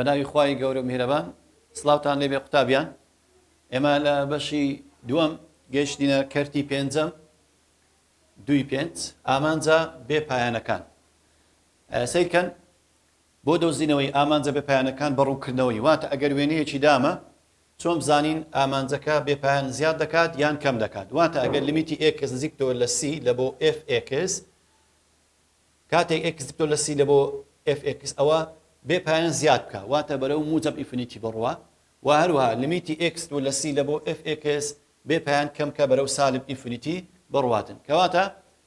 بەناوی خوای گەورە و میهرەبان سڵاوتان لێبێ قوتابیان ئێمە لە بەشی دووەم گەیشتینە کەرتی پێنجەم دوی پێنج ئامانجە بێپایانەکان سەیرکەن بۆ دۆزینەوەی ئامانجە بێپایانەکان بەڕووکردنەوەی واتە ئەگەر وێنەیەکی دامە چۆن بزانین ئامانجەکە بێپایان زیاد دەکات یان کەم دەکات واتە ئەگەر لیمیتی x نزیکتەوە لە c لە بۆ fx کاتێک x نزیکتەوە لە c لە بۆ fx ئەوە بێپایان زیاد بکە واتە بەرەو موجب ئینفینیتی بڕوە و هەروەها لیمیتی x لە c لە بۆ fx بێپایان کەم کە بەرەو سالب ئینفینیتی بڕواتن کەواتە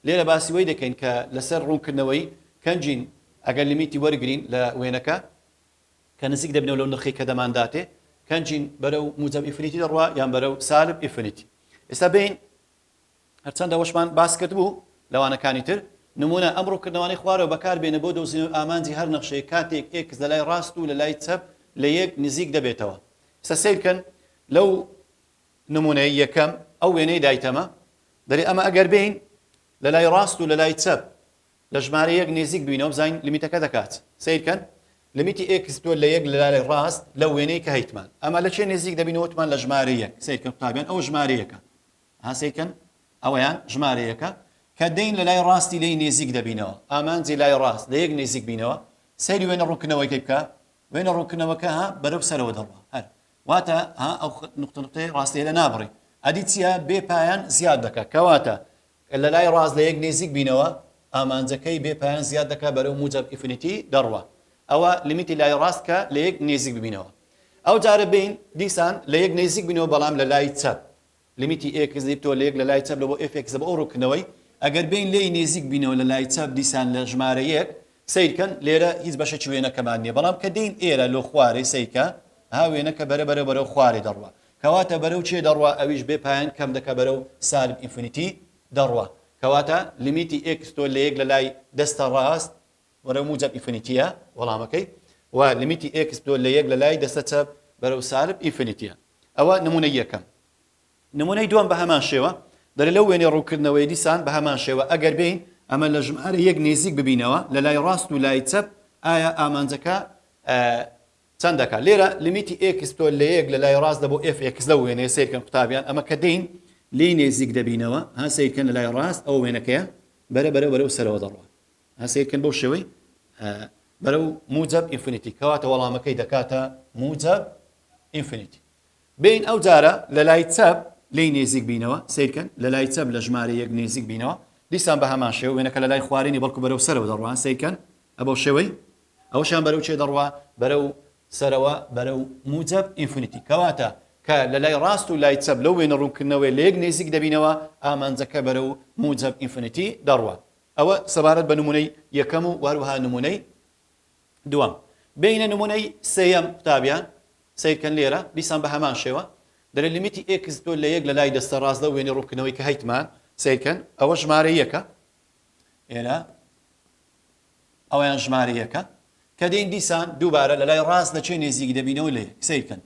لێرە باسی وەی دەکەین کە لەسەر ڕوونکردنەوەی کەنجین ئەگەر لیمیتی وەرگرین لە وێنەکە کە نزیک دەبنەوە لەو نرخی کە دەمانداتێ کەنجین بەرەو موجب ئینفینیتی دەڕوا یان بەرەو سالب ئینفینیتی ئێستا بین هەرچەندە وەشمان باس کرد بوو لەوانەکانی تر نمونە ئەم ڕووکردنەوەی خوارەوە بەکاربێنە بۆ دۆزینەوەی ئامانجی هەر نەخشەیە کاتێک x لە لای ڕاست و لە لای چەپ لە یەک نزیک دەبێتەوە ئێستا سیرکەن لەو نمونەی یەکەم ئەو وێنەی دایتەمە دەری ئەمە ئەگەر بین لە لای ڕاست و لە لای چەپ لە ژمارە یەک نزیک بینەوە بزانین لیمیتەکە دەکات سیرکەن لیمیتی x لە یەک لە لای ڕاست لە وێنەی کە هەیتمان ئەمە لە چێ نزیک دەبینەوەتمان لە ژمارە یەک سیرکەن قوتابیان ئەو ژمارە یەکە ها سیرکەن ئەوەیان ژمارە یەکە کە دەین لە لای ڕاستی لی نێزیک دەبینەوە ئامانجی لای ڕاست لە یەک نێزیک بینەوە سەیری وێنە ڕوونکردنەوەی بکە وێنە ڕوونکردنەوەکە ها بەرەو سەرەوە دەڕوا هەر واتە ها ئەو نقطەی ڕاستی لە نابڕی ئەدی چیە بێپایان زیاد دەکات کەواتە لە لای ڕاست لە یەک نێزیک بینەوە ئامانجەکەی بێپایان زیاد دەکات بەرەو موجب ئینفینیتی دەڕوا ئەوە لیمیتی لای ڕاست کە لە یەک نێزیک ببینەوە ئەو جارە بین دیسان لە یەک نێزیک بینەوە بەڵام لە لای چەپ لیمیتی x دیپتۆ لە یەک لە لای چەپ لە بۆ fx بە ئەو ڕوونکردنەوەی ئەگەر بین لێی نێزیک بینەوە لە لای چەپ دیسان لە ژمارە یەک سیرکەن لێرە هیچ بەشێکی وێنەکەمان نییە بەڵام کە دین ئێرە لۆ خوارێ سیرکە ها وێنەکە بەرەو خوارێ دەڕوا کەواتە بەرەو چێ دەڕوا ئەویش بێپایان کەم دەکە بەرەو سالب ئینفینیتی دەڕوا کەواتە لیمیتی x تۆ لە یەک لە لای دەستە ڕاست بەرەو موجب ئینفینیتیە وەڵامەکەی و لیمیتی x تۆ لە یەک لە لای دەستە چەپ بەرەو سالب ئینفینیتیە ئەوە نمونەی یەکەم نمونەی دووەم بە هەمان شێوە دەرە لەو وێنەی ڕوونکردنەوەی دیسان بە هەمان شێوە ئەگەر بین ئەمە لە ژمارە یەک نێزیک ببینەوە لە لای ڕاست و لای چەپ ئایا ئامانجەکە چەند دەکات لێرە لیمیتی x تۆ لە یەک لە لای ڕاست دەبۆ fx لەو وێنەیە سیرکەن قوتابیان ئەمە کە دین لی نێزیک دەبینەوە ها سیرکەن لە لای ڕاست ئەو وێنەکەیە بەرەو سەرەوە دەڕوا ها سیرکەن بەو شێوەی بەرەو موجب ئینفینیتی کەواتە وەڵامەکەی دەکاتە موجب ئینفینیتی بین ئەو جارە لە لای چەپ لی نێزیک بینەوە سیرکەن لە لای چەپ لە ژمارە یەک نێزیک بینەوە دیسان بە هەمان شێوە وێنەکە لە لای خوارینی بەڵکو بەرەو سەرەوە دەڕوان سیرکەن ئەبەو شێوەی ئەوشان بەرەو چێ دەڕوا بەرەو سەرەوە بەرەو موجب ئینفینیتی کەواتە کە لە لای ڕاست و لای چەپ لەو وێنە ڕوونکردنەوەی لە یەک نێزیک دەبینەوە ئامانجەکە بەرەو موجب ئینفینیتی دەڕوا ئەوە سەبارەت بە نمونەی یەکەم و هەروەها نمونەی دووەم بینە نمونەی سێیەم قوتابیان سیرکەن لێرە دیسان بە هەمان شێوە دەرە لیمیتی x تۆ لە یەک لە لای دەستە ڕاست لەو وێنەی ڕوونکردنەوەی کە هەیتمان سیرکەن ئەوە ژمارە یەکە ئێرە ئەویان ژمارە یەکە کە دەین دیسان دووبارە لە لای ڕاست لە چێ نێزیک دەبینەوە لێ سیرکەن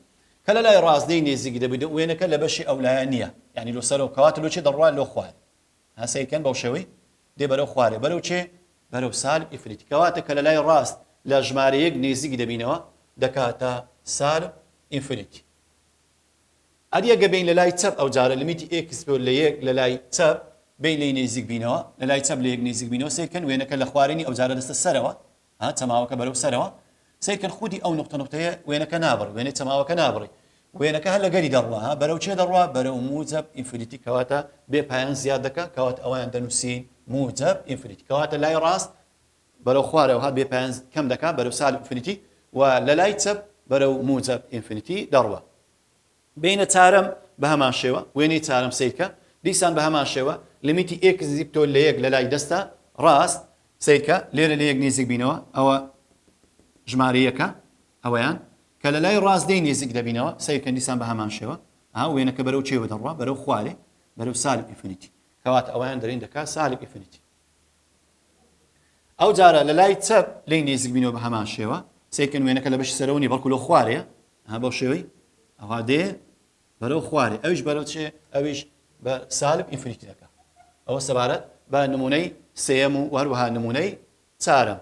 کە لە لای ڕاست دەی نێزیک دەبینە وێنەکە لە بەشی ئەولایە نییە یعنی لۆ سەرەوە کەواتە لۆ چێ دەڕوا لۆ خوار ها سیرکەن بەو شێوەی دێ بەرەو خوارێ بەرەو چێ بەرەو سالب ئینفینیتی کەواتە کە لە لای ڕاست لە ژمارە یەک نێزیک دەبینەوە دەکاتە سالب ئینفینیتی ئەریەگە بین لە لای چەپ ئەو جارە لیمیتی x لە یەک لە لای چەپ بین لی نێزیک بینەوە لە لای چەپ لە یەک نێزیک بینەوە سیرکەن وێنەکە لە خوارینی ئەو جارە دەستە سەرەوە ها چەماوەکە بەرەو سەرەوە سیرکەن خودی ئەو نقطەیە وێنەکە نابڕ وێنەی چەماوەکە نابڕی وێنەکە هەر لەگەری دەڕوا ها بەرەو چێ دەڕوا بەرەو موجب ئینفینیتی کەواتە بێپایان زیاد دەکات کەواتە ئەویان دەنووسین موجب ئینفینیتی کەواتە لای ڕاست بەرەو خوارەوە هات بێپایان کەم دەکات بەرەو سالب ئینفینیتی و لە لای چەپ بەرەو موجب ئینفینیتی دەڕوا بینە چارەم بە هەمان شێوە وێنەی چارەم سیرکە دیسان بە هەمان شێوە لیمیتی x زیبتۆ لە یەک لە لای دەستە ڕاست سیرکە لێرە لە یەک نێزیک بینەوە ئەوە ژمارە یەکە ئەوەیان کە لە لای ڕاست دەی نێزیک دەبینەوە سیرکە دیسان بە هەمان شێوە ها وێنەکە بەرەو چێوە دەڕوا بەرەو خوارێ بەرەو سالب ئینفینیتی کەواتە ئەویان دەرین دەکات سالب ئینفینیتی ئەو جارە لە لای چەپ لی نێزیک بینەوە بە هەمان شێوە سیرکەن وێنەکە لە بەشی سەرەوە نی بەڵکو لە خوارەیە ها بەو شێوەی ئەوا دێ بەرەو خوارێ ئەویش بەرەو چێ ئەویش بە سالب ئینفینیتی دەکات ئەوە سەبارەت بە نمونەی سێیەم و هەروەها نمونەی چارەم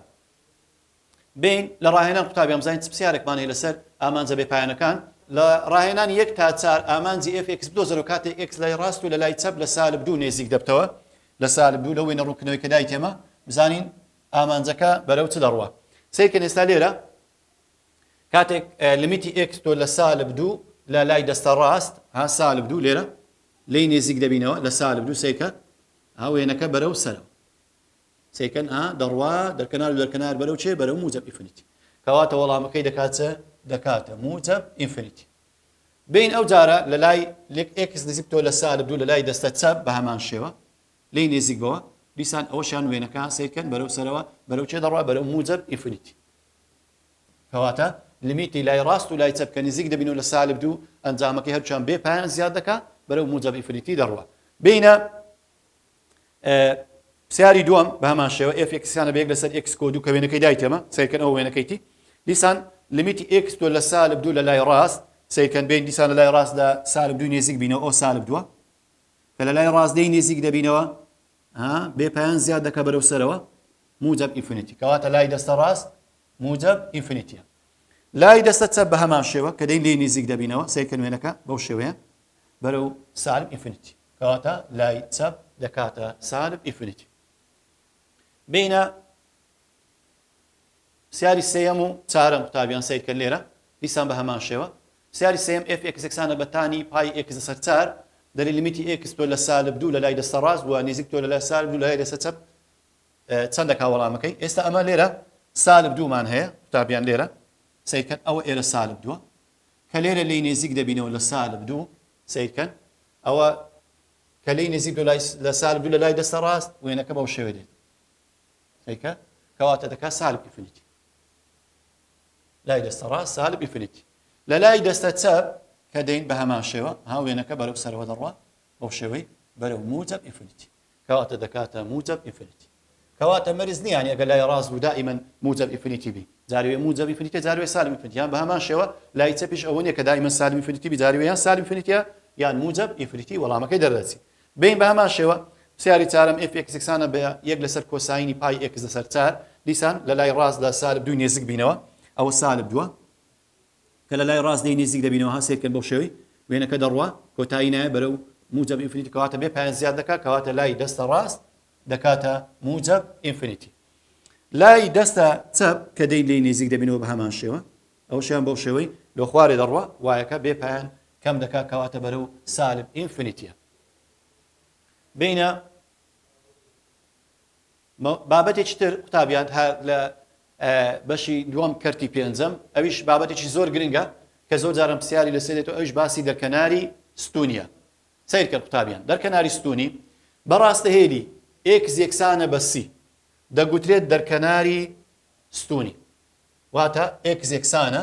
بین لە ڕاهێنان قوتابی ئەمزانین چ پرسیارێکمان هەیە لەسەر ئامانجە بێپایانەکان لە ڕاهێنانی 1 تا 4 ئامانجی fx بدۆزەرەوە کاتێک x لای ڕاست و لە لای چەپ لە سالب 2 نێزیک دەبتەوە لە سالب 2 لەوەی نەڕوونکردنەوەی کە دایتێمە بزانین ئامانجەکە بەرەو چ دەڕوە سیرکەن ئێستا لێرە کاتێک لیمیتی x تۆ لە سالب 2 لە لای دەستە ڕاست ها سالب 2 لێرە لی نێزیک دەبینەوە لە سالب 2 سیکە هاوێنەکە بەرەو سەرەوە سیکەن دەڕوا دەرکەنار و دەرکەنار بەرەو چێ بەرەو موجب ئینفینیتی کەواتە وەڵامەکەی دەکاتە موجب ئینفینیتی بین ئەو جارە لە لای x نزیک تۆ لە سالب 2 لە لای دەستە چەپ بە هەمان شێوە لی نێزیک بەوە دیسان ئەوەشیان وێنەکە سیکەن بەرەو سەرەوە بەرەو چێ دەڕوا بەرەو موجب ئینفینیتی کەواتە لیمیتی لای ڕاست و لای چەپ کە نزیک دەبین و لە سالب 2 ئەنجامەکەی هەرچیان بێ پایان زیاد دەکات بەرەو موجب ئینفینیتی دەڕوا بینە پرسیاری دووەم بە هەمان شێوە fxیانە بەیەک لەسەر x کۆ 2 کە وێنەکەی دایتێمە سیرکەن ئەو وێنەکەیتی دیسان لیمیتی x تۆ لە سالب 2 لە لای ڕاست سیرکەن بین دیسان لە لای ڕاست لە سالب 2 نێزیک بینەوە ئەو سالب 2 کە لە لای ڕاست دەی نێزیک دەبینەوە بێ پایان زیاد دەکە بەرەو سەرەوە موجب ئینفینیتی کەواتە لای دەستە ڕاست موجب ئینفینیتیە لای دەستە چەپ بە هەمان شێوە کە دەی لێ نێزیک دەبینەوە سیرکەن وێنەکە بەو شێوەیە بەرەو سالب ئینفینیتی کەواتە لای چەپ دەکاتە سالب ئینفینیتی بینە سیاری سێەم و چارەم قوتابیان سیرکەن لێرە دیسان بە هەمان شێوە سیاری سێم fx یەکسانە بە تانی پای x لەسەر 4 دەری لیمیتی x تۆ لە سالب 2 لە لای دەستە ڕاست و نێزیک تۆ لە لای سالب 2 لە لای دەستە چەپ چەندەکا وەڵامەکەی ئێستا ئەمە لێرە سالب 2 مان هەیە قوتابیان لێرە سیرکەن ئەوە ئێرە سالب 2 کە لێرە لی نێزیک دەبینەوە لە سالب 2 سیرکەن ئەوە کە لی نێزیک لە سالب 2 لە لای دەستە ڕاست وێنەکە بەو شێوە دێت سیرکە کەواتە دەکات سالب ئینفینیتی لای دەستە ڕاست سالب ئینفینیتی لە لای دەستە چەپ کە دەین بە هەمان شێوە هاوێنەکە بەرەو سەرەوە دەڕوا بەو شێوەی بەرەو موجب ئینفینیتی کەواتە دەکاتە موجب ئینفینیتی کەواتە مەرز نییە یعنی ئەگەر لای ڕاست بوو دائیمەن موجب ئینفینیتی بی جاروێ موجب ئینفینیتی جاروێ سالب ئینفینیتی یان بە هەمان شێوە لای چەپیش ئەوە نییە کە دائیمەن سالب ئینفینیتی بی جاروێ یان سالب ئینفینیتیە یان موجب ئینفینیتی وەڵامەکەی دەردەچی بین بە هەمان شێوە پرسیاری چارەم fx یەکسانە بە یەک لەسەر کۆساینی پای x لەسەر 4 دیسان لە لای ڕاست لە سالب 2 نێزیک بینەوە ئەوە سالب 2 کە لە لای ڕاست دەی نێزیک دەبینەوە ها سیرکەن بەو شێوەی وێنەکە دەڕوا کۆتایی نایە بەرەو موجب ئینفینیتی کەواتە بێ پایان زیاد دەکات کەواتە لای دەستە ڕاست دەکاتە موجب ئینفینیتی لای دەستە چەپ کە دەی لێی نێزیک دەبینەوە بە هەمان شێوە ئەوشیان بەو شێوەی لە خوارێ دەڕوا وایەکە بێ پایان کەم دەکات کەواتە بەرەو سالب ئینفینیتیە بینە بابەتێکی تر قوتابیان لە بەشی دووەم کەرتی پێنجەم ئەویش بابەتێکی زۆر گرنگە کە زۆر جارم پرسیاری لەسەر دێتەوە ئەویش باسی دەرکەناری ستونیە سیر کرد قوتابیان دەرکەناری ستونی بەڕاستەهێلی x یەکسانە بە c دەگوترێت دەرکەناری ستونی واتە x یەکسانە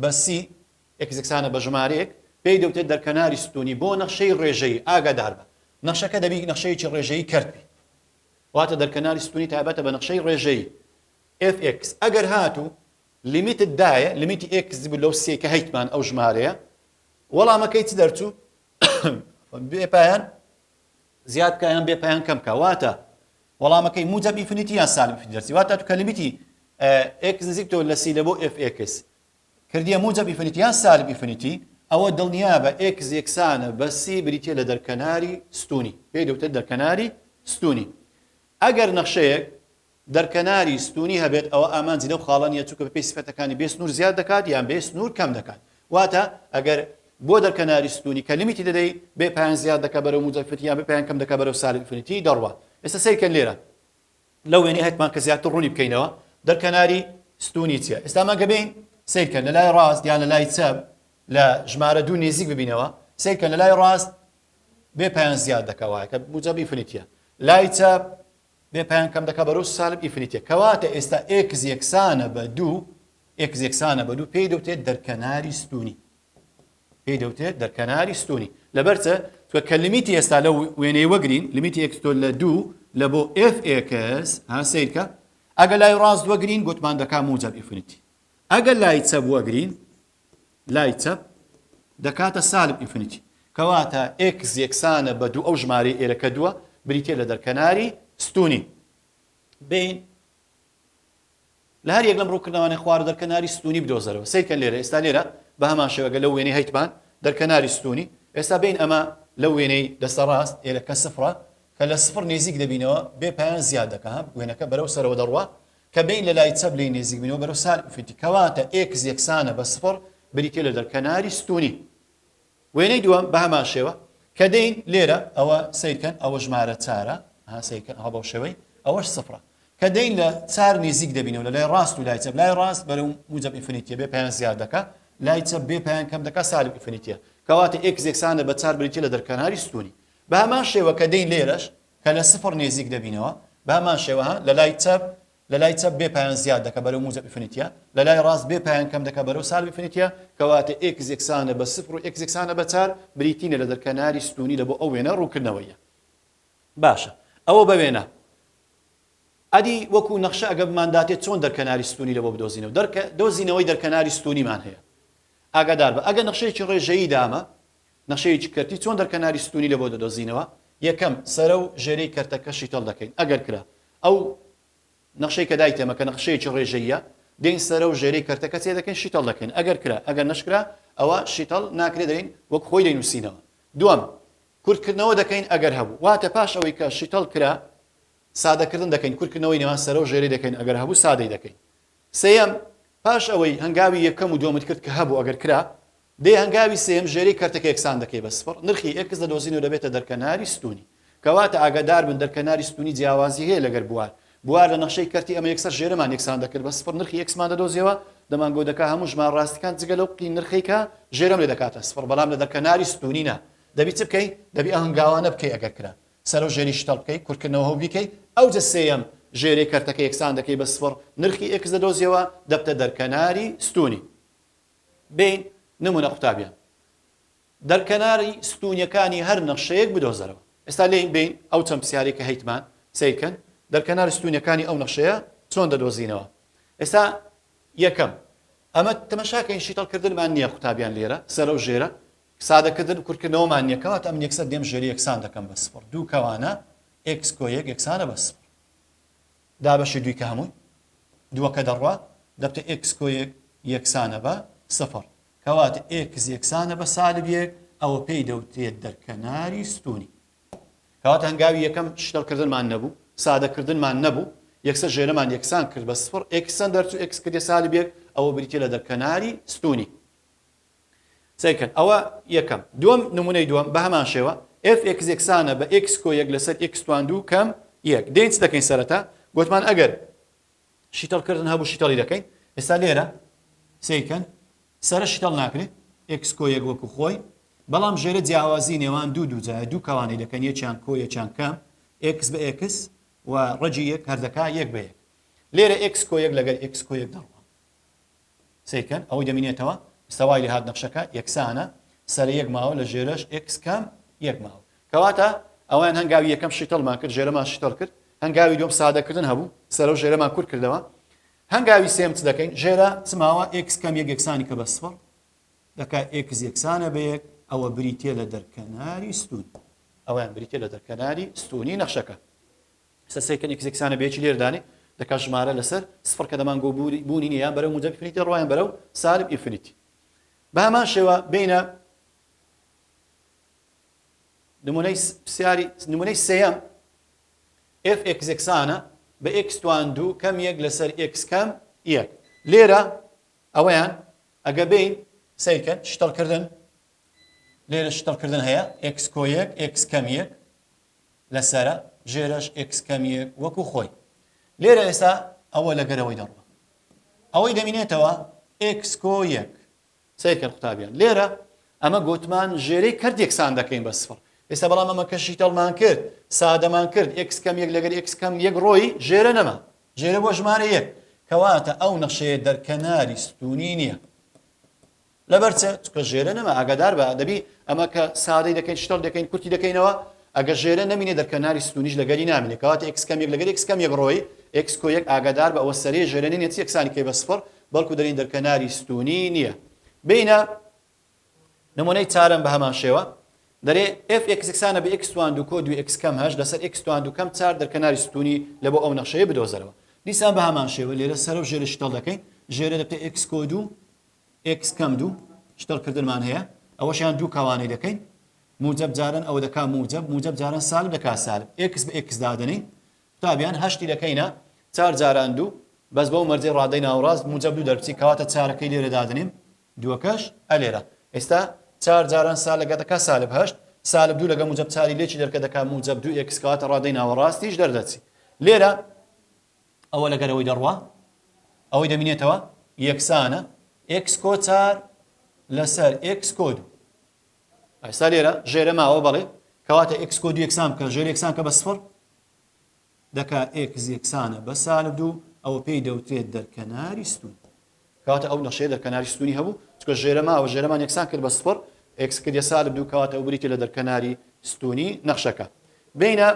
بە c x یەکسانە بە ژمارەیەک پێی دەوتێت دەرکەناری ستونی بۆ نەخشەی ڕێژەیی ئاگادار بە نەخشەکە دەبی نەخشەیەکی ڕێژەیی کردبی واتە دەرکەناری ستونی تایبەتە بە نەخشەی ڕێژەیی fx ئەگەر هاتوو لیمیتت دایە لیمیتی x لەو سێ کە هەیتمان ئەو ژمارەیە وەڵامەکەی چ دەرچوو بێ پایان زیاد کایان بێ پایان کەم کە واتە وەڵامەکەی موجب ئینفینیتی یان سالب ئینفینیتی دەرچی واتە تو کە لیمیتی x نزیک تۆ لە سی لە بۆ fx کردیە موجب ئینفینیتی یان سالب ئینفینیتی ئەوە دڵنیا بە x یەکسانە بە c بریتێ لە دەرکەناری ستونی پێی دەوتێت دەرکەناری ستونی ئەگەر نەخشەیەک دەرکەناری ستونی هەبێت ئەوە ئامانجی لەو خاڵانیە چووکە بە پێی سفەتەکانی بێ سنوور زیاد دەکات یان بێ سنوور کەم دەکات واتە ئەگەر بۆ دەرکەناری ستونی کە لیمیتی دەدەی بێ پایان زیاد دەکات بەرەو موجب ئینفینیتی یان بێ پایان کەم دەکات بەرەو سالب ئینفینیتی دەڕوا ئێستا سیرکەن لێرە لەو وێنەی هەتمان کە زیاتر ڕوونی بکەینەوە دەرکەناری ستونی چییە ئێستا مەگە بین سیرکەن لە لای ڕاست یان لە لای چەپ لە ژمارە 2 نێزیک ببینەوە سیرکەن لە لای ڕاست بێ پایان زیاد دەکات وایە کە موجب ئینفینیتیە لای چەپ بێ پایان کەم دەکات بەرەو سالب ئینفینیتیە کەواتە ئێستا x یەکسانە بە 2 x یەکسانە بە 2 پێی دەوتێت دەرکەناری ستونی پێی دەوتێت دەرکەناری ستونی لەبەرچە تۆ کە لیمیتی ئێستا لە وێنەی وەگرین لیمیتی x تۆ لە 2 لە بۆ fx ها سیرکە ئەگەر لای ڕاست وەگرین گوتمان دەکات موجب ئینفینیتی ئەگەر لای چەپ وەگرین لای چەپ دەکاتە سالب ئینفینیتی کەواتە x یەکسانە بە 2 ئەو ژمارەی ئێرەکە 2 بریتێ لە دەرکەناری ستونی بین لە هەر یەک لەم ڕووکردنەوەی خوارد دەرکەناری ستونی بدۆزەرەوە سیرکەن لێرە ئێستا لێرە بە هەمان شێوەگە لەو وێنەی هەیتمان دەرکەناری ستونی ئێستا بین ئەمە لەو وێنەی دەستە ڕاست ئێرە کە سفرە کە لە سفر نێزیک دەبینەوە بێ پایان زیاد دەکە وێنەکە بەرەو سەرەوە دەڕوە کە بین لە لای چەپ لێی نێزیک بینەوە بەرەو سال ئینفینیتی کەواتە ئێکس یەکسانە بە سفر بریتێ لە دەرکەناری ستونی وێنەی دووەم بە هەمان شێوە کە دەین لێرە ئەوە سیرکەن ئەوە ژمارە چارە سیرکەن ئەوە بەو شێوەی ئەوەش سفرە کە دەین لە چار نێزیک دەبینەوە لە لای ڕاست و لای چەپ لای ڕاست بەرەو موجب ئینفینیتیە بێ پایان زیاد دەکە لای چەپ بێ پایان کەم دەکە سالب ئینفینیتیە کەواتە ئێکس یەکسانە بە چار بریتێ لە دەرکەناری ستونی بە هەمان شێوە کە دەین لێرەش کە لە سفر نێزیک دەبینەوە بە هەمان شێوە لە لای چەپ بێ پایان زیاد دەکە بەرەو موجب ئینفینیتیە لە لای ڕاست بێ پایان کەم دەکە بەرەو سالب ئینفینیتیە کەواتە ئێکس یەکسانە بە سفر و ئێکس یەکسانە بە چار بریتینە لە دەرکەناری ستونی لە بۆ ئەو وێنە ڕووکردنەوەیە باشە ئەوە بە وێنە ئەدی وەکو نەخشە ئەگە بمانداتێت چۆن دەرکەناری ستونی لە بۆ بدۆزینەوە دۆزینەوەی دەرکەناری ستونیمان هەیە ئاگادار بە ئەگە نەخشەیەکی ڕێژەیی دامە نەخشەیەکی کەرتی چۆن دەرکەناری ستونی لە بۆ دەدۆزینەوە یەکەم سەرە و ژێرەی کەرتەکەشی تەڵ دەکەین ئەگەر کرا ئەو نەخشەی کە دایتێمە کە نەخشەیەکی ڕێژەیە دێین سەرە و ژێرەی کەرتەکە چێ دەکەین شیتەڵ دەکەین ئەگەر کرا ئەگەر نەشکرا ئەوە شیتەڵ ناکرێت دەین وەک خۆی دەینووسینەوە دووەم کورتکردنەوە دەکەین ئەگەر هەبوو واتە پاش ئەوەی کە شیتەڵ کرا سادەکردن دەکەین کورتکردنەوەی نێوان سەرە و ژێرەی دەکەین ئەگەر هەبوو سادەی دەکەین سێەم پاش ئەوەی هەنگاوی یەکەم و دووەمت کرد کە هەبوو ئەگەر کرا دێ هەنگاوی سێم ژێرەی کەرتەکە یەکسان دەکەی بە سفر نرخی ئێکس دەدۆزینەوە دەبێتە دەرکەناری ستونی کەواتە ئاگادار بن دەرکەناری ستونی جیاوازی هەیە لەگەر بوار لە نەخشەی کەرتی ئەمە یەکسەر ژێرەمان یەکسان دەکرد بە سفر نرخی ئێکسمان دەدۆزیەوە دەمانگۆ دەکا هەموو ژمان ڕاستیەکان جگە لەو قی نرخیکە ژێرەم لێ دەکاتە سفر بەڵام لە دەرکەناری ستونینە دەبی چ بکەی دەبی ئەهنگاوانە بکەی ئەگەر کرا سەر و ژێری شتەڵ بکەی کورتکردنەوە هەو بیکەی ئەو جە سێەم ژێرەی کەرتەکە یەکسان دەکەی بە سفر نرخی ئێکس دەدۆزیەوە دەبتە دەرکەناری ستونی بین نمونە قوتابیان دەرکەناری ستونیەکانی هەر نەخشەیەک بدۆزەرەوە ئێستا لێین بین ئەو چەند پرسیارێکە هەیتمان سیرکەن دەرکەناری ستونیەکانی ئەو نەخشەیە چۆن دەدۆزینەوە ئێستا یەکەم ئەمە تەمەشاکەین شیتەڵکردنمان نییە قوتابیان لێرە سەرە و ژێرە سادەکردن کورتکردنەوەمان نییە کەواتە ئەم یەکسەر دێم ژێری یەکسان دەکەم بە سفر دوو کەوانە ئێکس کۆیەک یەکسانە بە سفر دابەشی دووی کە هەمووی دووەکە دەڕوا دەبتە ئێکس کۆیەک یەکسانە بە سفر کەواتە ئێکس یەکسانە بە سالب یەک ئەوە پێی دەوترێت دەرکەناری ستونی کەواتە هەنگاوی یەکەم شتەڵکردنمان نەبوو سادەکردنمان نەبوو یەکسەر ژێرەمان یەکسان کرد بە سفر ئێکسەن دەرچوو ئێکس کردێ سالب یەک ئەوە بریتێ لە دەرکەناری ستونی سیرکەن ئەوە یەکەم دووەم نمونەی دووەم بە هەمان شێوە f x یەکسانە بە x کۆیەک لەسەر x توان دوو کەم یەک دێین چ دەکەین سەرەتا گوتمان ئەگەر شیتەڵکردن هەبوو شیتەڵی دەکەین ئێستا لێرە سیرکەن سەرە شیتەڵ ناکرێت x کۆیەک وەکو خۆی بەڵام ژێرە جیاوازی نێوان دوو جایە دوو کەوانی دەکەن یەکیان کۆ یەکیان کەم x بە x و ڕەجی یەک هەردەکا یەک بە یەک لێرە x کۆیەک لەگەر x کۆیەک دەڕوە سیرکەن ئەوەی دەمینێتەوە سەوای لە هات نەخشەکە یەکسانە سەرە یەک ماوە لە ژێرەش x کەم یەک ماوە کەواتە ئەویان هەنگاوی یەکەم شیتەڵمان کرد ژێرەمان شیتەڵ کرد هەنگاوی دوم سادەکردن هەبوو سەرە و ژێرەمان کورت کردەوە هەنگاوی سێم چ دەکەین ژێرە چماوە x کەم یەک یەکسانی کە بە سفر دەکا x یەکسانە بە یەک ئەوە بریتێ لە دەرکەناری ستون ئەویان بریتێ لە دەرکەناری ستونی نەخشەکە سەسێکن x یەکسانە بەیەکی لێردانی دەکا ژمارە لەسەر سفر کە دەمانگۆ بوونی نیە بەرەو موجب ئینفینیتی ڕۆیان بەرەو سالب ئینفینیتی بە هەمان شێوە بینە نمونەی سێەم f x یەکسانە بە x توان دوو کەم یەک لەسەر x کەم یەک لێرە ئەوەیان ئەگە بین سیرکەن شتەڵکردن لێرە شتەڵکردن هەیە x کۆیەک x کەم یەک لەسەرە ژێرەش x کەم یەک وەکو خۆی لێرە ئێستا ئەوە لەگەرەوەی دەڕوە ئەوەی دەمینێتەوە x کۆ یەک سیرکەن قوتابیان لێرە ئەمە گوتمان ژێرەی کرد یەکسان دەکەین بە سفر ئێستا بەڵام ئەمە کە شیتەڵمان کرد سادەمان کرد x کەم یەک لەگەر x کەم یەک ڕۆی ژێرە نەما ژێرە بۆ ژمارە یەک کەواتە ئەو نەخشەیە دەرکەناری ستونی نییە لەبەرچە چکە ژێرە نەما ئاگادار بە دەبی ئەمە کە سادەی دەکەین شتەڵ دەکەین کورتی دەکەینەوە ئەگەر ژێرە نەمینێ دەرکەناری ستونیش لەگەری نامینێ کەواتە x کەم یەک لەگەر x کەم یەک ڕۆی x کۆ یەک ئاگادار بە ئەوە سەرێ ژێرە نێت یەکسانی کەی بە سفر بەڵکو دەرین دەرکەناری ستونی نییە بینە نمونەی چارەم بە هەمان شێوە دەرێ f x یەکسانە بە x توان دوو کۆ دوو x کەم هەش لەسەر x توان دوو کەم چار دەرکەناری ستونی لە بۆ ئەو نەخشەیە بدۆزەرەوە دیسان بە هەمان شێوە لێرە سەر و ژێرە شتەڵ دەکەین ژێرە دەبتە x کۆد و x کەم دوو شتەڵکردنمان هەیە ئەوەشیان دوو کەوانەی دەکەین موجب جارن ئەوە دەکا موجب جارن سالب دەکا سالب x بە x دادنین قوتابیان هەشتی دەکەینە چار جاران دوو بەس بەو مەرجەی ڕادەی ناوەڕاست موجب دوو دەربچی کەواتە چارەکەی لێرە دادنیم دووەکەش ئەلێرە ئێستا چار جاران سال لەگە دەکا سالب هەشت سالب دوو لەگە موجب چاری لێکی دەرکە دەکا موجب دوو x کەواتە ڕادەی ناوەڕاستیش دەردەچی لێرە ئەوە لەگەرەوەی دەڕوا ئەوەی دەمینێتەوە یەکسانە x کۆ 4 لەسەر x کۆ 2 ئێستا لێرە ژێرە ماوە بەڵێ کەواتە x کۆ 2 یەکسان بکە ژێر یەکسان کە بە سفر دەکا x یەکسانە بە سالب 2 ئەوە پێی دەوترێت دەرکەناری ستون کەواتە ئەو نەخشەیە دەرکەناری ستونی هەبوو چکە ژێرە ماوە ژێرەمان یەکسان کرد بە سفر x کردە سالب 2 کەواتە ئەو بریتە لە دەرکەناری ستونی نەخشەکە بینە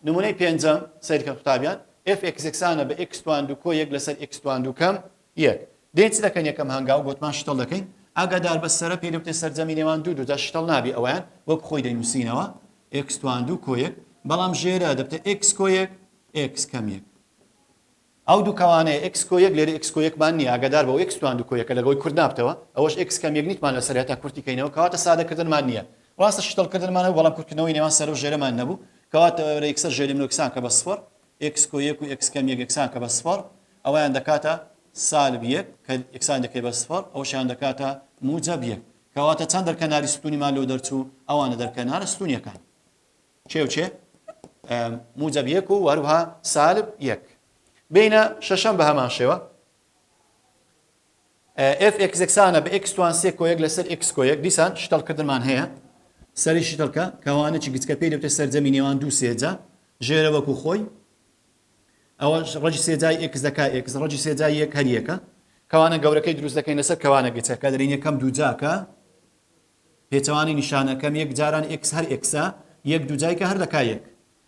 نمونەی پێنجەم سەیرکە قوتابیان f(x) یەکسانە بە x توان 2 کۆ 1 لەسەر x توان 2 کەم 1 دێن چ دەکەن یەکەم هەنگاو گوتمان شتەڵ دەکەین ئاگادار بە سەرە پێی دەوتێت سەرجەمینێوان دوو دووجا شتەڵ نابی ئەویان وەک خۆی دەینووسینەوە x توان 2 کۆ 1 بەڵام ژێرە دەبتە x کۆ 1 x کەم 1 ئەو دوو کەوانەیە x کۆ 1 لێرە x کۆ 1 مان نییە ئاگادار بەوە x توان 2 کۆ 1 لەگەڵی کورد نابتەوە ئەوەش x کەم 1 نیتمان لەسەر هەتا کورتیکەینەوە کەواتە سادەکردنمان نییە ڕاستە شتەڵکردنمان هەبوو بەڵام کورتکردنەوەی نێوان سەر و ژێرەمان نەبوو کەواتە یەکسەر ژێری یەکسان کە بە سفر x کۆ 1 و x کەم 1 یەکسان کە بە سفر ئەویان دەکاتە سالب 1 کە یەکسان دەکەی بە سفر ئەوشیان دەکاتە موجب 1 کەواتە چەند دەرکەناری ستونیمان لەو دەرچوو ئەوانە دەرکەنارە ستونیەکان چێ و چێ موجب 1 و هەروەها سالب 1 بینە شەشەم بە هەمان شێوە f(x) یەکسانە بە x توان 3 کۆ 1 لەسەر x کۆ 1 دیسان شتەڵکردنمان هەیە سەری شتەڵکە کەوانەی گچکە پێی دەبتێت سەرجەمینێوان دوو سێجا ژێرە وەکو خۆی ئەوە ڕەجی سێجای x دەکا x ڕەجی سێجای یەک هەر یەکە کەوانە گەورەکەی دروست دەکەین لەسەر کەوانە گچەکە دەرین یەکەم دووجاکە پێچەوانی نیشانەکەم یەک جاران x هەر xا یەک دووجای کە هەر دەکا یەک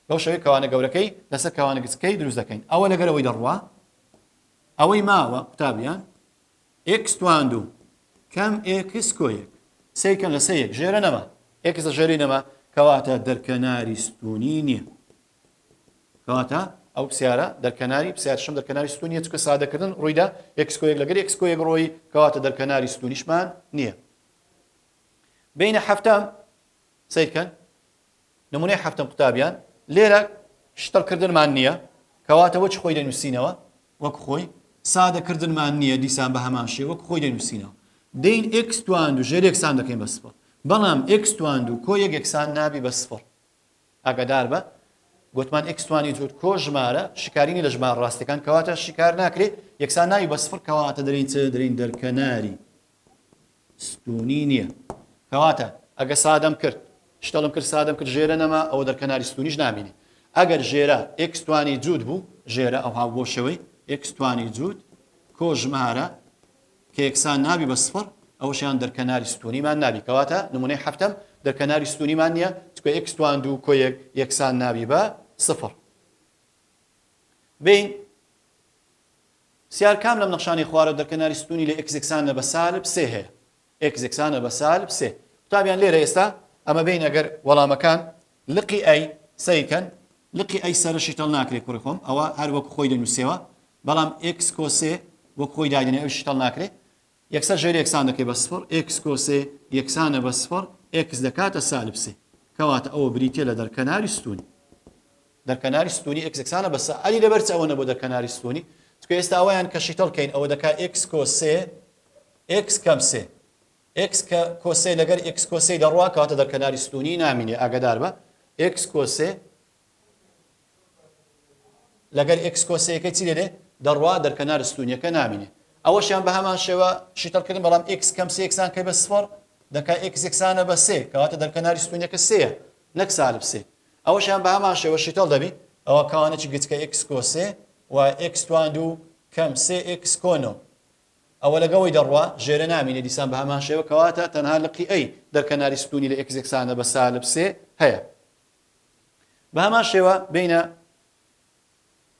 بەو شەوەی کەوانە گەورەکەی لەسەر کەوانە گچکەی دروست دەکەین ئەوە لەگەرەوەی دەڕوا ئەوەی ماوە قوتابیان x توان 2 کەم x کۆ 1 سێکەن لەسەر یەک ژێرە نەما x ژێری نەما کەواتە دەرکەناری ستونی نییە کەواتە ئەو پرسیارە دەرکەناری پرسیارشم دەرکەناری ستونیە چکە سادەکردن ڕوویدا x کۆ 1 لەگەر x کۆ 1 ڕۆی کەواتە دەرکەناری ستونیشمان نییە بینە هەفتەم سیرکەن نمونەی هەفتەم قوتابیان لێرە شتەڵکردنمان نییە کەواتە وەچ خۆی دەنووسینەوە وەک خۆی سادەکردنمان نییە دیسان بە هەمان شێوە وەک خۆی دەنووسینەوە دەین x توان 2 ژێر یەکسان دەکەین بە سفر بەڵام x توان 2 کۆ 1 یەکسان نابی بە سفر ئاگادار بە گوتمان x توانی جوت کۆ ژمارە شکارینی لە ژمارە ڕاستەکان کەواتە شکار ناکرێت یەکسان ناوی بە سفر کەواتە دەرین چ دەرین دەرکەناری ستونی نییە کەواتە ئەگە سادەم کرد شتەڵم کرد سادەم کرد ژێرە نەما ئەوە دەرکەناری ستونیش نامینی ئەگەر ژێرە x توانی جوت بوو ژێرە ئەوها بۆ شەوەی x توانی جوت کۆ ژمارە کە یەکسان نابی بە سفر ئەوشیان دەرکەناری ستونیمان نابی کەواتە نمونەی هەفتەم دەرکەناری ستونیمان نییە چکە x توان 2 کۆ 1 یەکسان نابی بە سفر بین سیار کام لەم نەخشانی خوارە دەرکەناری ستونی لە x یەکسانە بە سالب 3 هەیە x یەکسانە بە سالب 3 قوتابیان لێرە ئێستا ئەمە بین ئەگەر وەڵامەکان لقی ئەی سەیکەن لقی ئەی سەرشی تەڵ ناکرێت کوڕی خۆم ئەوە هەر وەک خۆی دەنووسێەوە بەڵام x کۆ 3 وەک خۆی دادنێ ئەوش تەڵ ناکرێت یەکسەر ژێر یەکسان دەکەی بە سفر x کۆ 3 یەکسانە بە سفر x دەکاتە سالب 3 کەواتە ئەوە بریتە لە دەرکەناری ستونی دەرکەناری ستونی x یەکسانە بە ئەلی لەبەر چ ئەوە نەبوو دەرکەناری ستونی چکە ئێستا ئەویان کەشی تەڵکەین ئەوە دەکات x کۆ 3 x کەم 3 x کۆ 3 لەگەر x کۆ 3 دەڕوا کەواتە دەرکەناری ستونی نامینێ ئاگادار بە x کۆ 3 لەگەر x کۆ 3 کە چی دێ دەڕوا دەرکەنار ستونیەکە نامینێ ئەوەشیان بە هەمان شێوە شیتەڵکردن بەڵام x کەم 3 یەکسان کە بە سفر دەکات x یەکسانە بە 3 کەواتە دەرکەناری ستونیەکە 3 نەک سالب 3 ئەوەشیان بە هەمان شێوە شیتەڵ دەبی ئەوە کەوانێکی گچکە x کۆ 3 و x توان 2 کەم 3 x کۆ 9 ئەوە لەگەوەی دەڕوا ژێرە نامینێ دیسان بە هەمان شێوە کەواتە تەنها لقی ئەی دەرکەناری ستونی لە x یەکسانە بە سالب 3 هەیە بە هەمان شێوە بینە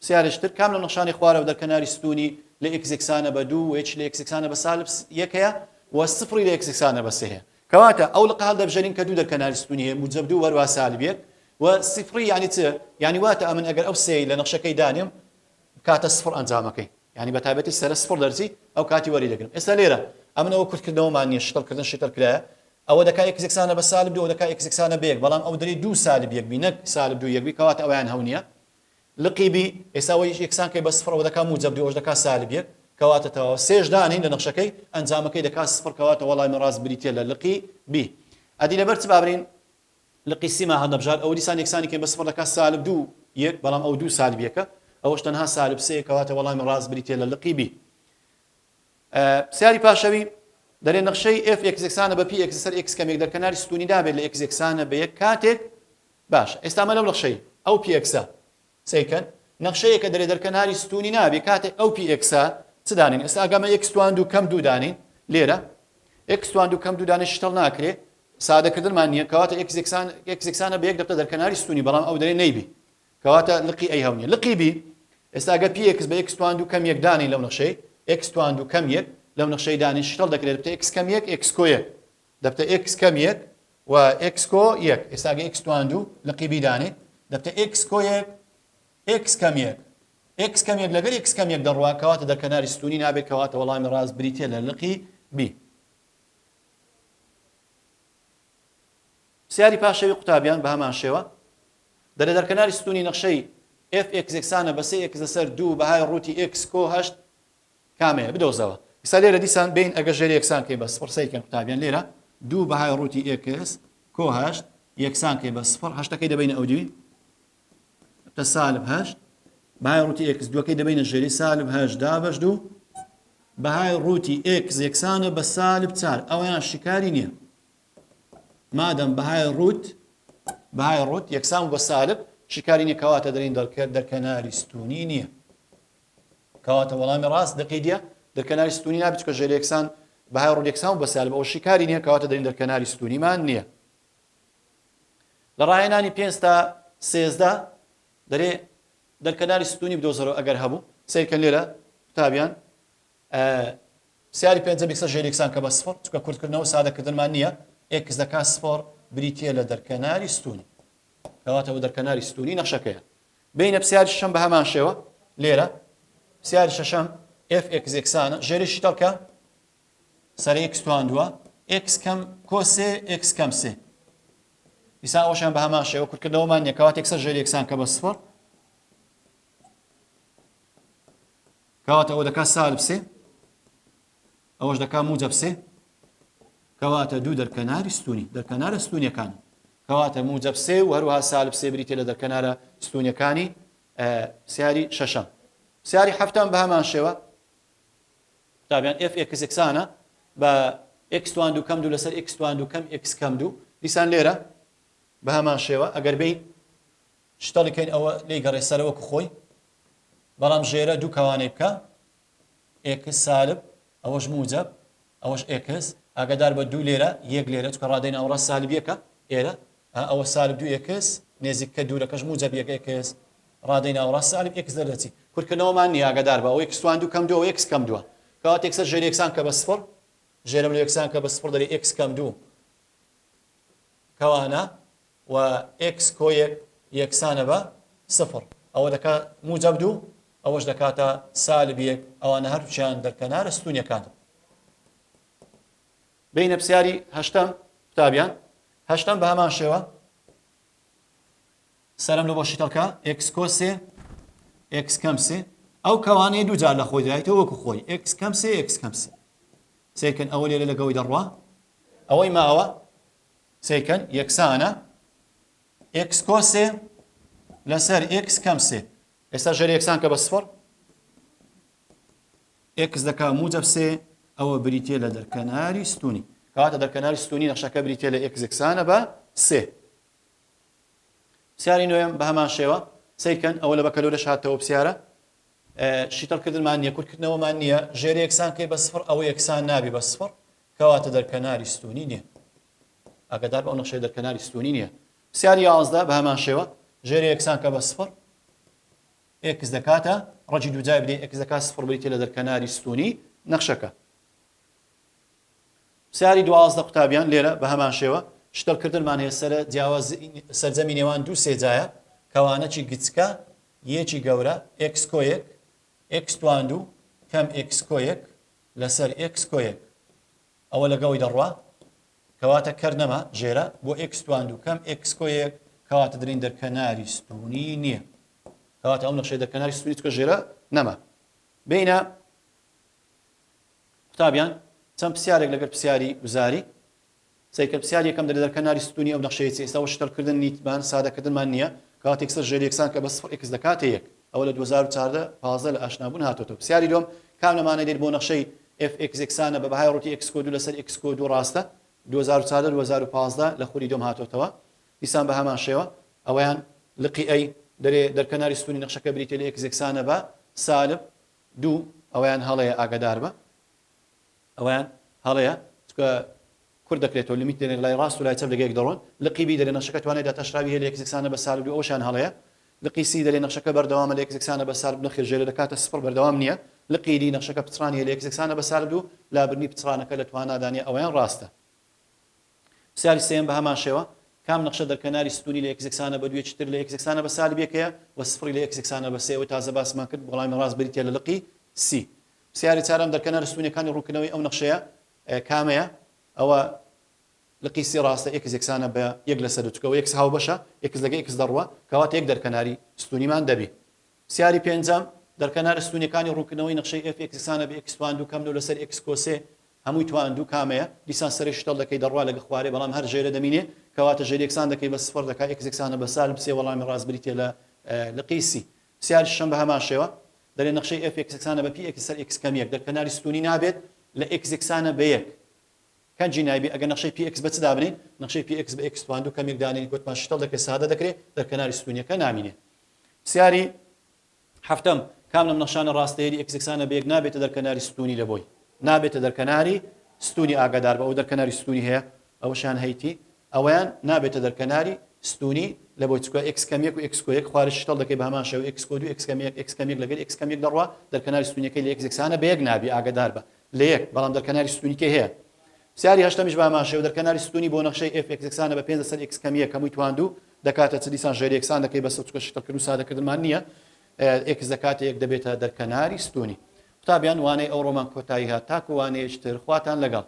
سیارشتر کام لە نەخشانی خوارە دەرکەناری ستونی لە x یەکسانە بە 2 و h لە x یەکسانە بە سالب 1 هەیە و سفری لە x یەکسانە بە 3 هەیە کەواتە ئەو لقە هەڵدەبژێرین کە دوو دەرکەناری ستونی هەیە موجب 2 وەروە سالب 1 و سفری یعنی چ یعنی واتە ئەمن ئەگەر ئەو سێ لە نەخشەکەی دانیم کاتە سفر ئەنجامەکەی ینی بە تایبەتی سەرە سفر دەرچی ئەو کاتی وەری دەگرن ئێستا لێرە ئەمنەوە کورتکردنەوەمان نیە شتڵکردن شتر کرایە ئەوە دەکا یەک یەکسانە بە سالب دوو دەکا یەک یەکسانە بەیەک بەڵام ئەو دەری دوو سالب یەک بی نەک سالب دوو یەک بی کەواتە ئەویان هەو نییە لقیبی ئێستا ئەوەی یەکسان کەی بە سفر ئەوە دەکا موجب دوو ئەوش دەکا سالب یەک کەواتە تەواو سێش دانین لە نەخشەکەی ئەنجامەکەی دەکا سفر کەواتە وەڵامی ڕاست بریتە لە لقی بی ئەدی لەبەر چ بابرین لقی سیما هەڵدەبژات ئەو دیسان یەکسانی کەی بە سفر دەکا سالب دوو یەک بەڵام ئەو دوو سالب یەکە ئەوەش تەنها سالب سێ کەواتە وەڵامی ڕاست بریتە لە لقی بی پرسیاری پاشەوی دەرێ نەخشەی f x یەکسانە بە p x سەر x کەمێک دەرکەناری ستونی دابێت لە x یەکسانە بە یەک کاتێک باش ئێستا مە لەو نەخشەی ئەو p x سەیکەن نەخشەیە کە دەرێ دەرکەناری ستونی نابێت کاتێک ئەو p x چ دانین ئێستا ئەگەمە x توان دوو کەم دوو دانین لێرە x توان دوو کەم دوو دانین شتڵ ناکرێت سادەکردنمان نییە کەواتە x یەکسانە بە یەک دەبتە دەرکەناری ستونی بەڵام ئەو دەرێ نەیبی کەواتە لقی ئەی هەو نیە لقی بی ئێستا ئەگە p x بە x توان دوو کەم یەک دانین لەو نەخشەی x توان دوو کەم یەک لەو نەخشەی دانی شتڵ دەکرێت دەبتە x کەم یەک x کۆ یەک دەبتە x کەم یەک و x کۆ یەک ئێستا ئەگە x توان دوو لقیبی دانێ دەبتە x کۆ یەک x کەم یەک x کەم یەک لەگەر x کەم یەک دەڕوا کەواتە دەرکەناری ستونی نابێت کەواتە وەڵامی ڕاست بریتێ لە لقی بی پرسیاری پاشەوی قوتابیان بە هەمان شێوە دەرێ دەرکەناری ستونی نەخشەی f x یەکسانە بە 3x لەسەر 2 بەهای ڕووتی x کۆ 8 کامەیە بدۆزەوە ئێستا لێرە دیسان بین ئەگە ژێر یەکسان کەی بە سفر سەیکەن قوتابیان لێرە 2 بەهای ڕووتی x کۆ 8 یەکسان کەی بە سفر 8ەکەی دەبینە ئەو دوی دەبتە سالب 8 بەهای ڕووتی x دووەکەی دەبینە ژێری سالب 8 دابەش 2 بەهای ڕووتی x یەکسانە بە سالب 4 ئەویان شکاری نییە مادەم بەهای ڕووت یەکسان بە سالب شکاری نییە کەواتە دەرین دەرکەناری ستونی نییە کەواتە وەڵامی ڕاست دەقیدیە دەرکەناری ستونی نابێت چکە ژێر یەکسان بەهای ڕووت یەکسان بە سالب ئەوە شکاری نییە کەواتە دەرین دەرکەناری ستونیمان نییە لە ڕاهێنانی 5 تا 13 دەرێ دەرکەناری ستونی بدۆزەرەوە ئەگەر هەبوو سیرکەن لێرە قوتابیان سیاری پێنجەم یەکسە ژێر یەکسان کە بە سفر چکە کورتکردنەوە سادەکردنمان نییە x دەکا سفر بریتیە لە دەرکەناری ستونی کەواتە بە دەرکەناری ستونی نەخشەکەیە بینە پرسیاری شەشەم بە هەمان شێوە لێرە پرسیاری شەشەم f x یەکسانە ژێریشی تەڵکە سەر x توان دووە x کەم کۆ سێ x کەم سێ دیسان ئەوەشیان بە هەمان شێوە کورتکردنەوەمان نییە کەواتە یەکسەر ژێر یەکسان کە بە سفر کەواتە ئەوە دەکا سالب سێ ئەوەش دەکا موجب سێ کەواتە دوو دەرکەناری ستونی دەرکەنارە ستونیەکان کەواتە موجب سێ و هەروەها سالب سێ بریتێ لە دەرکەنارە ستونیەکانی سیاری شەشەم سیاری هەفتەم بە هەمان شێوە قوتابیان f x یەکسانە بە x توان دوو کەم دوو لەسەر x توان دوو کەم x کەم دوو دیسان لێرە بە هەمان شێوە ئەگەر بین شتەڵیکەین ئەوە لێی گەڕێ سەرەوەکو خۆی بەڵام ژێرە دوو کەوانەی بکە x سالب ئەوەش موجب ئەوەش x ئاگادار بە دوو لێرە یەک لێرە چکە ڕادەین ئەوڕە سالب یەکە ئێرە ئەوە سالب دوو x نێزیککە دوورەکەش موجب یەک x ڕادەین ئەوڕە سالب x دەرەچی کورتکردنەوەمان نییە ئاگادار بە ئەو x توان دوو کەم دووە x کەم دووە کەواتە یەکسەر ژێر یەکسان کە بە سفر ژێرە لە یەکسان کە بە سفر دەری x کەم دوو کەوانە و x کۆ یەک یەکسانە بە سفر ئەوە دەکا موجب دوو ئەوەش دەکاتە سالب یەک ئەوانە هەردووچیان دەرکەنارە ستونیەکان بینە پرسیاری هەشتەم قوتابیان هەشتەم بە هەمان شێوە سەرم لە بۆشی تەڵکە x کۆ سێ x کەم سێ ئەو کەوانەیە دوو جار لە خۆی دایێتەوە وەکو خۆی x کەم سێ x کەم سێ سێکەن ئەوە لێرە لەگەڵی دەڕوا ئەوەی ماوە سێکەن یەکسانە x کۆ سێ لەسەر x کەم سێ ئێستا ژێر یەکسان کە بە سفر x دەکا موجب سێ ئەوە بریتێ لە دەرکەناری ستونی کەواتە دەرکەناری ستونی نەخشەکە بریتێ لە x یەکسانە بە سێ پرسیاری نوێم بە هەمان شێوە سەیکەن ئەوە لە بەکەلۆرەش هاتەوە پرسیارە شیتەڵکردنمان نییە کورتکردنەوەمان نییە ژێر یەکسان کەی بە سفر ئەوە یەکسان نابی بە سفر کەواتە دەرکەناری ستونی نییە ئاگادار بە ئەو نەخشەی دەرکەناری ستونی نییە پرسیاری یازدە بە هەمان شێوە ژێر یەکسان کە بە سفر x دەکاتە ڕەجی دووجای بدەین x دەکات سفر بریتێ لە دەرکەناری ستونی نەخشەکە پرسیاری دوازدە قوتابیان لێرە بە هەمان شێوە شتەڵکردنمان هەیە سەرجەمی نێوان دوو سێجایە کەوانەکی گچکە یەکی گەورە x کۆ یەک x تواندو کەم x کۆیەک لەسەر x کۆیەک ئەوە لەگەڵی دەڕوا کەواتە کەرنەما ژێرە بۆ x تواندو کەم x کۆیەک کەواتە درین دەرکەناری ستونی نییە کەواتە ئەو نەخشەی دەرکەناری ستونی چکە ژێرە نەما بینە قوتابیان چەند پرسیارێک لەگەر پرسیاری وزاری سەیکە پرسیاری یەکەم دەرکەناری ستونی ئەو نەخشەیەتی ئێستا شتەرکردن نیتمان سادەکردنمان نییە کەواتە یەکسەر ژێر یەکسان کە بە 0x دەکاتە یەک ئەوە لە 2014 15 لە ئاشنابوون هاتۆتە پرسیاری دوم کام لەمانە دێت بۆ نەخشەی fx یەکسانە بە بەهای ڕووتی x کۆ 2 لەسەر x کۆ 2 ڕاستە 2014 2015 لە خوری دوم هاتۆتەوە دیسان بە هەمان شێوە ئەوەیان لقی ئەی دەرێ دەرکەناری ستونی نەخشەکە بریتێ لە x یەکسانە بە سالب 2 ئەوەیان هەڵەیە ئاگادار بە ئەوەیان هەڵەیە چکە کورد دەکرێتەوە لیمیت دێنێت لای ڕاست و لای چەپ لەگەیەک دەڕۆن لقی بی دەرێ نەخشەکە توانێت داتەشراوی هەیە لە x یەکسانە بە سالب 2 ئەوشان هەڵەیە لقی سی دەرێ نەخشەکە بەردەوامە لە x یەکسانە بە سالب نەخێر ژێرە دەکاتە 0 بەردەوام نییە لقی دی نەخشەکە پچڕانی لە x یەکسانە بە سالب 2 لابرنی پچڕانەکە لە توانادانیە ئەوەیان ڕاستە پرسیاری سێم بە هەمان شێوە کام نەخشە دەرکەناری ستونی لە x یەکسانە بە 2 چتر لە x یەکسانە بە سالب یەکەیە و 0 لە x یەکسانە بە 3 و تازە باسمان کرد وەڵامی ڕاست بریتە لە لقی سی پرسیاری چارەم دەرکەناری ستونیەکانی ڕوونکردنەوەی ئەو نەخشەیە کامەیە ئەوە لقی سی ڕاستە x یەکسانە بە 1 لەسەر 2 چکەوە x هاو بەشە x لەگە x دەڕوە کەواتە یەک دەرکەناری ستونیمان دەبێت پرسیاری پێنجەم دەرکەناری ستونیەکانی ڕوونکردنەوەی نەخشەی f x یەکسانە بە x تواندو کەم لەو لەسەر x کۆ 3 هەمووی تواندو کامەیە دیسان سەری شتەڵ دەکەی دەڕوا لەگە خوارێ بەڵام هەر ژێرە دەمینێ کەواتە ژێر یەکسان دەکەی بە 0 دەکات x یەکسانە بە سالب 3 وەڵامی ڕاست بریتێ لە لقی سی پرسیاری شەم بە هەمان شێوە دەرێ نەخشەی f x یەکسانە بە p x سەر x کەم یەک دەرکەناری ستونی نابێت لە x یەکسانە بە یەک کەنجی نایبی ئەگەر نەخشەی px بە چ دابنین نەخشەی px بە x تواندو کەم یەک دانین گوتمان شتەڵ دەکەی سادە دەکرێت دەرکەناری ستونیەکە نامینێ پرسیاری هەفتەم کام لەم نەخشانە ڕاستەیەری x یەکسانە بە یەک نابێتە دەرکەناری ستونی لە بۆی نابێتە دەرکەناری ستونی ئاگادار بە ئەو دەرکەناری ستونی هەیە ئەوەشان هەیتی ئەویان نابێتە دەرکەناری ستونی لە بۆی چکە x کەم یەک و x کۆ یەک خوارج شتەڵ دەکەی بە هەمان شێوە x کۆ 2 x کەم یەک x کەم یەک لەگەر x کەم یەک دەڕوا دەرکەناری ستونیەکەی لە x یەکسانە بە یەک نابی ئاگادار بە لە یەک بەڵام دەرکەناری ستونیکە هەیە پرسیاری هەشتەمیش بە هەمان شێوە دەرکەناری ستونی بۆ نەخشەی f x یەکسانە بە 5 لەسەر x کەم یەک هەمووی تواندو دەکاتە چ دیسان ژێر یەکسان دەکەی بەسەر چکە شتەکرد و سادەکردمان نییە x دەکاتە یەک دەبێتە دەرکەناری ستونی قوتابیان وانەی ئەو ڕۆمان کۆتایی هات تاکو وانەیەشتر خواتان لەگەڵ